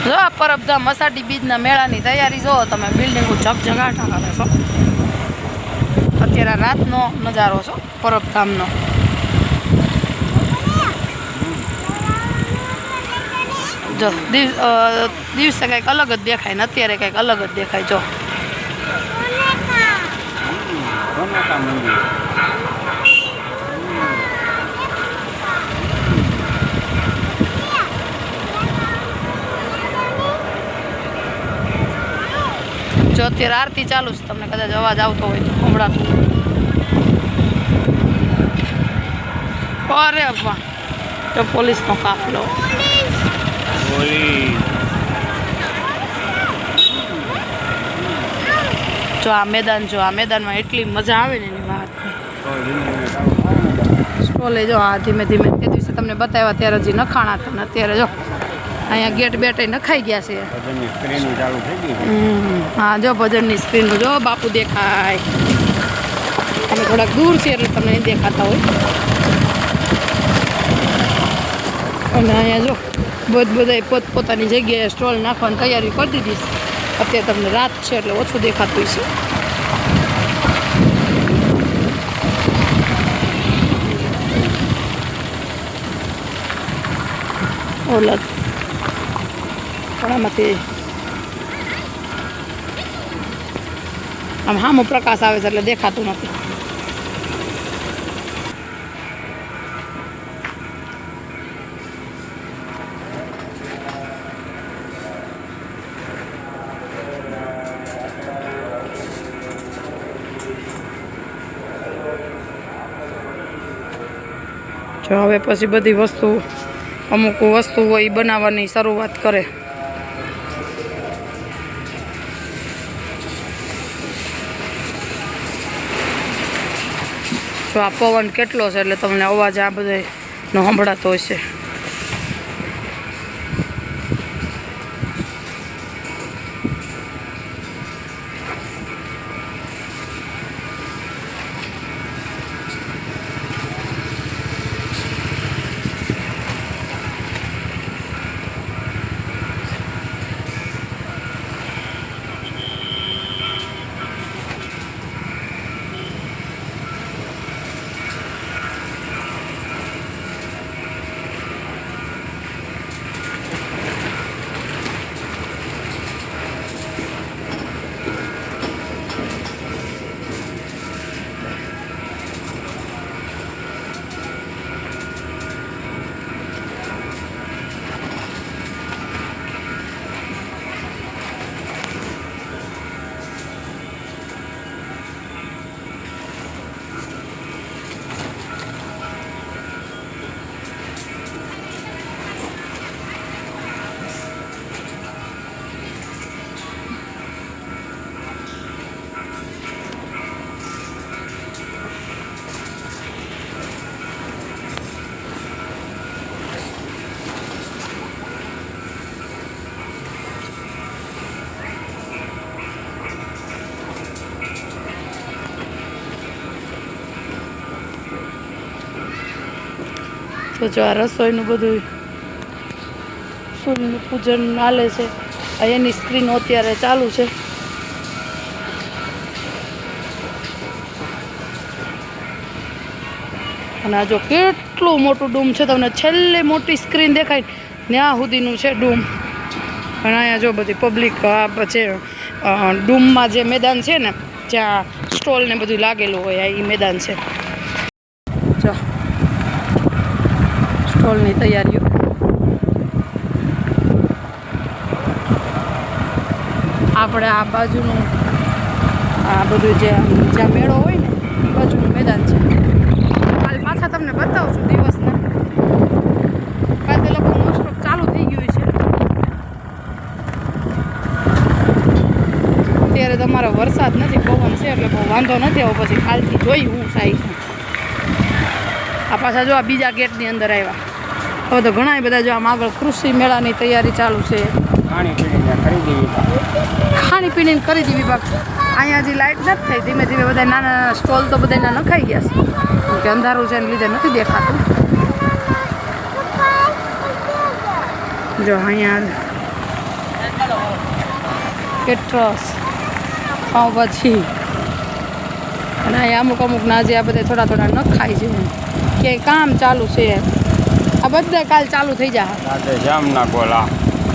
જો પરબધામ અષાઢી બીજના મેળાની તૈયારી જો તમે બિલ્ડિંગો ઝગઝગાટા કરે છો અત્યારે રાતનો નજારો છો પરબધામનો જો દિવસે કંઈક અલગ જ દેખાય ને અત્યારે કંઈક અલગ જ દેખાય જો જો અત્યારે આરતી ચાલુ છે તમને કદાચ અવાજ આવતો હોય તો સંભળાતું અરે વાહ તો પોલીસનો કાફલો જો આ મેદાનમાં એટલી મજા આવે ને એની વાત સ્ટોલે જો આ ધીમે ધીમે તે દિવસે તમને બતાવ્યા ત્યારે હજી નખાણા હતા ને અત્યારે જો અહીંયા ગેટ બેટ નખાઈ ગયા છે હા જો ભજનની સ્ક્રીન જો બાપુ દેખાય અમે થોડાક દૂર છે એટલે તમને નહીં દેખાતા હોય અને અહીંયા જો બધા પોતપોતાની જગ્યાએ સ્ટોલ નાખવાની તૈયારી કરી દીધી છે અત્યારે તમને રાત છે એટલે ઓછું દેખાતું છે ઓલા પણ આમાંથી આમ સામો પ્રકાશ આવે છે એટલે દેખાતું નથી જો હવે પછી બધી વસ્તુ અમુક વસ્તુ હોય એ બનાવવાની શરૂઆત કરે જો આ પવન કેટલો છે એટલે તમને અવાજ આ બધાનો સંભળાતો હશે તો જો આ રસોઈનું બધું સૂર્યનું પૂજન હાલે છે એની સ્ક્રીન અત્યારે ચાલુ છે અને આ જો કેટલું મોટું ડૂમ છે તમને છેલ્લે મોટી સ્ક્રીન દેખાય ત્યાં સુધીનું છે ડૂમ અને અહીંયા જો બધી પબ્લિક આ પછી ડૂમમાં જે મેદાન છે ને જ્યાં સ્ટોલ ને બધું લાગેલું હોય એ મેદાન છે જો સ્ટોલની તૈયારીઓ આપણે આ બાજુનું આ બધું જ્યાં મેળો હોય ને એ બાજુનું મેદાન છે કાલે પાછા તમને બતાવું છું દિવસના કાલે તે લોકો નોનસ્ટોપ ચાલુ થઈ ગયું છે અત્યારે તમારો વરસાદ નથી પવન છે એટલે બહુ વાંધો નથી આવો પછી કાલથી જોઈ હું થાય છે આ પાછા જો આ બીજા ગેટની અંદર આવ્યા હવે તો ઘણા બધા જો આમ આગળ કૃષિ મેળાની તૈયારી ચાલુ છે ખાણીપીણીની ખરીદી વિભાગ અહીંયા હજી લાઇટ નથી થઈ ધીમે ધીમે બધા નાના નાના સ્ટોલ તો બધાના નખાઈ ગયા છે કે અંધારું છે એને લીધે નથી દેખાતું જો અહીંયા કેટરસ પાઉંભાજી અને અહીંયા અમુક અમુક ના જે આ બધા થોડા થોડા ન ખાય છે ક્યાંય કામ ચાલુ છે આ બધા કાલ ચાલુ થઈ જાય જામના ગોલા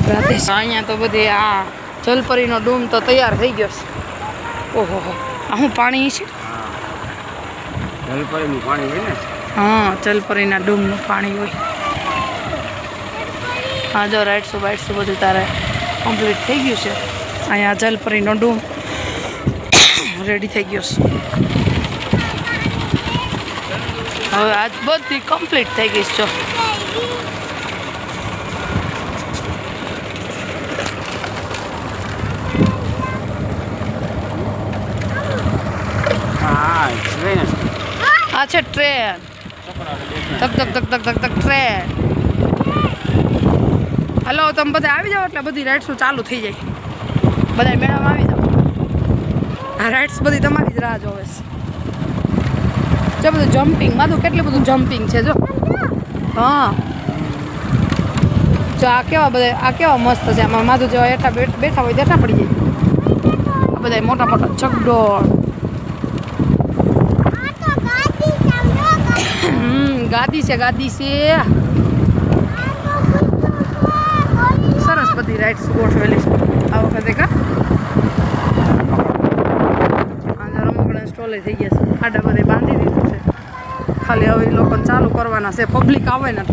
રાતે અહીંયા તો બધી આ જલપરીનો ડૂમ તો તૈયાર થઈ ગયો છે ઓહો આ શું પાણી છે જલપરીનું પાણી હોય ને હા જલપરીના ડૂમનું પાણી હોય હા જો રાઇડ્સું બાઇડ્સું બધું તારે કમ્પ્લીટ થઈ ગયું છે અહીંયા જલપરીનો ડૂમ રેડી થઈ ગયો છે હવે આજ બધી કમ્પ્લીટ થઈ ગઈ છે જો આ છે ટ્રેન ધક ધક ધક ધક ધક ધક ટ્રેન હલો તમે બધા આવી જાઓ એટલે બધી રાઇડ્સો ચાલુ થઈ જાય બધા મેળામાં આવી જાઓ આ રાઇડ્સ બધી તમારી જ રાહ જોવે છે જો બધું જમ્પિંગ માધું કેટલું બધું જમ્પિંગ છે જો હા જો આ કેવા મસ્ત છે આમાં માધુ જેવા એટલા બેઠા હોય દેખા પડી જાય આ બધા મોટા મોટા ચકડોળ ગાદી છે સરસ બધી રાઇડ્સ ગોઠવેલી છે આ વખતે કા રમકડા સ્ટોલે થઈ ગયા છે આડા બધે બાંધી દીધું છે ખાલી હવે લોકોને ચાલુ કરવાના છે પબ્લિક આવે ને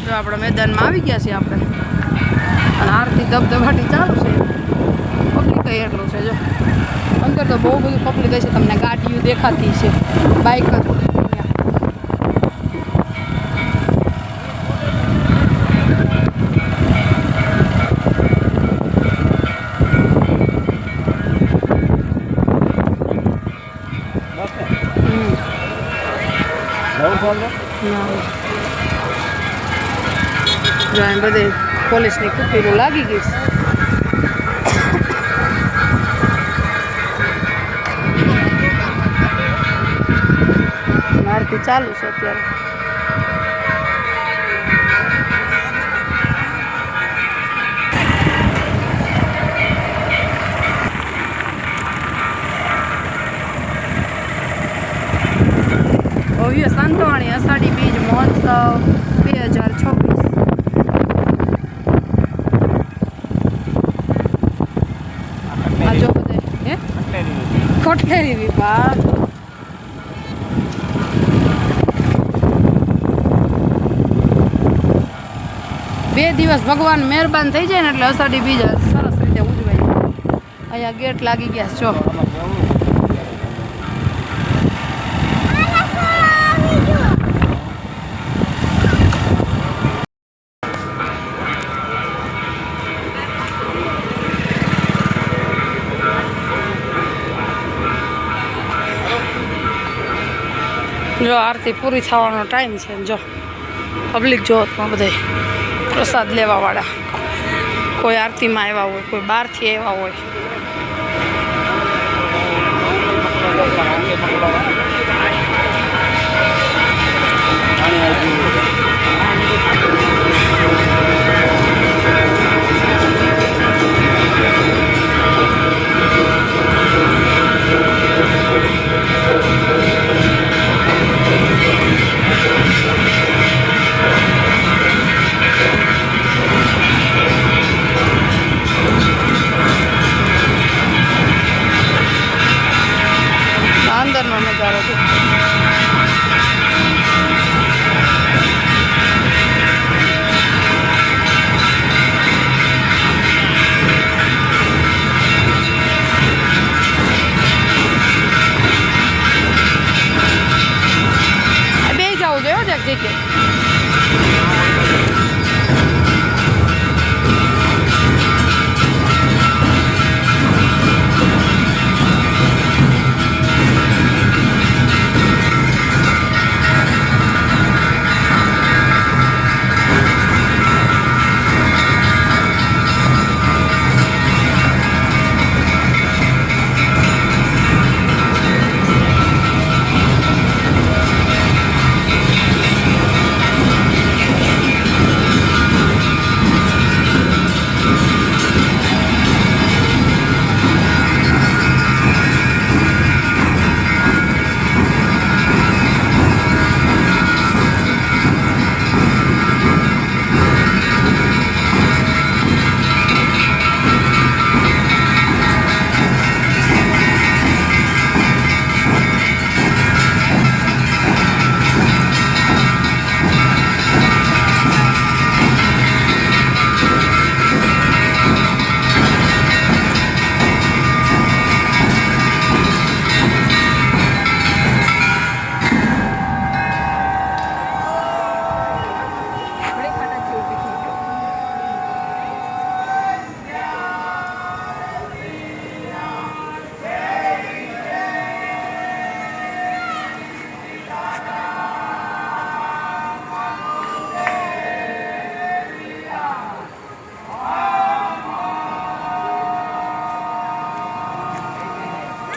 જો આપણે મેદાનમાં આવી ગયા છીએ આપણે અને આરતી ધબધબાટી ચાલુ છે પબ્લિક એટલું છે જો અંદર તો બહુ બધું પબ્લિક હશે તમને ગાડીઓ દેખાતી છે બાઇક બધે પોલીસની કુપીરો લાગી ગઈ છે આરતી ચાલુ છે અત્યારે ભવ્ય સંતવાણી અષાઢી બીજ મહોત્સવ 2026 આ જો બધે હે કોઠેરી વિભાગ બે દિવસ ભગવાન મહેરબાન થઈ જાય ને એટલે અષાઢી બીજ સરસ રીતે ઉજવાય અહીંયા ગેટ લાગી ગયા જો જો આરતી પૂરી થવાનો ટાઈમ છે જો પબ્લિક જો બધે પ્રસાદ લેવાવાળા કોઈ આરતીમાં આવ્યા હોય કોઈ બહારથી આવ્યા હોય અંદરનો નજારો છે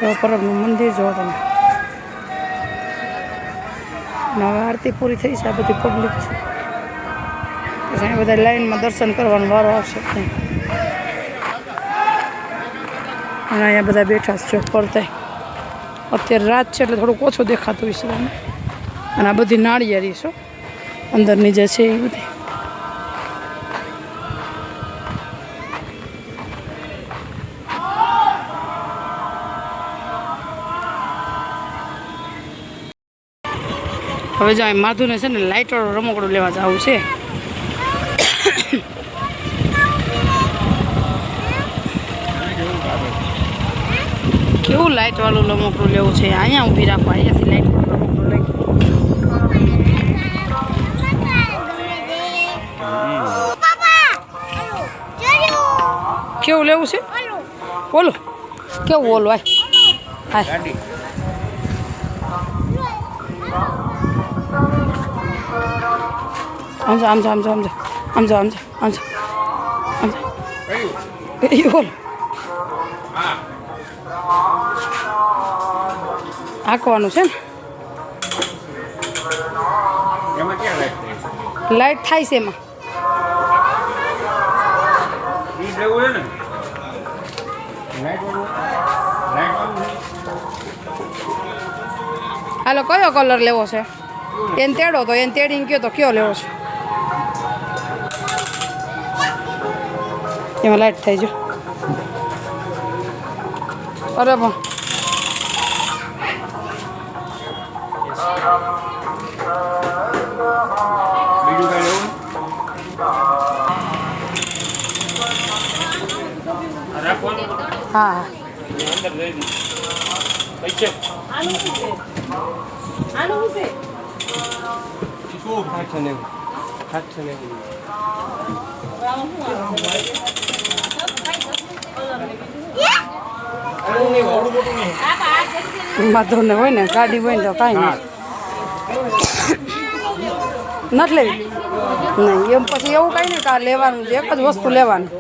જો પરબનું મંદિર જો તમે. હવે આરતી પૂરી થઈ છે. આ બધી પબ્લિક છે. પછી અહીંયા બધા લાઈનમાં દર્શન કરવાનો વારો આવશે. અને અહીંયા બધા બેઠા છે પડતા. અત્યારે રાત છે એટલે થોડુંક ઓછું દેખાતું હોય છે તમને. અને આ બધી નાળિયેરી છે અંદરની જે છે એ બધી. હવે જો માધુને છે ને લાઇટવાળું રમકડું લેવા જવું છે. કેવું લાઇટવાળું રમકડું લેવું છે? અહીંયા ઊભી રાખો. અહીંયાથી લાઇટવાળું રમકડું લઈ. કેવું લેવું છે? બોલો કેવું બોલો? હાય આમજા આમજા આમજા આમજા આમજા આમજા આમજા આમજા એ બોલ આંકવાનું છે ને. લાઈટ થાય છે એમાં. હાલો કયો કલર લેવો છે? એને તેડો તો એને તેડીને કયો તો કયો લેવો છે? એમાં લાઈટ થઈ જો. અરે પણ હા માધવને હોય ને ગાડી હોય ને તો કાંઈ નથી લેવી નહીં. એમ પછી એવું કાંઈ નહીં કે આ લેવાનું છે. એક જ વસ્તુ લેવાની.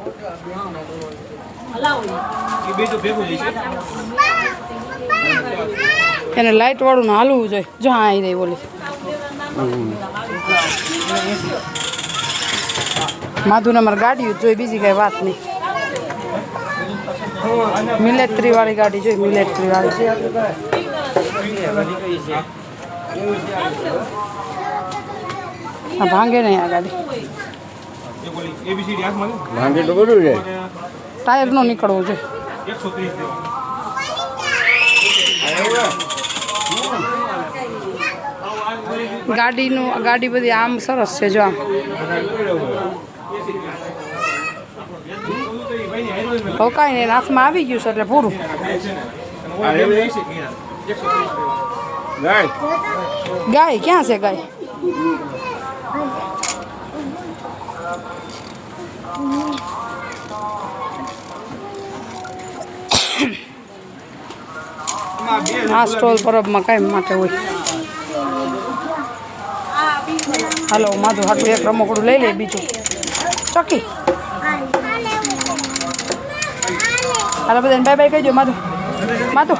એને લાઇટ વાળું ને હાલવું જોઈએ. જો હા આવી રહી બોલી માધુને અમારે ગાડી જોઈ, બીજી કઈ વાત નહીં. મિલેટ્રી વાળી ગાડી જોઈ. મિલેટ્રી વાળી ભાંગે નહીં આ ગાડી. ટાયર નો નીકળવું જોઈએ. ગાડી બધી આમ સરસ છે. જો આમ હવે કાંઈ નહીં, હાથમાં આવી ગયું છે એટલે પૂરું. ગાય ક્યાં છે? ગાય આ સ્ટોલ પરબમાં કાંઈ માટે હોય. હાલો માધુ હાટું એક રમકડું લઈ લે. બીજું ચોકી. હાલો બધાને બાય બાય કહી દો. માધુ માધુ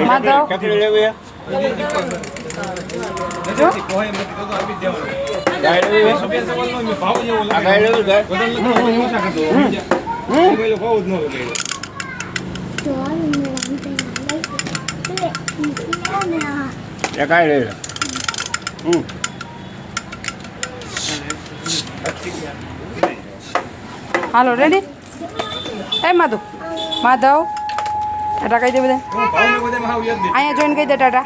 માધવ હાલો રેડી. એ માધવ ટાટા કહી દે બધા. અહીંયા જોઈને કહી દે ટાટા.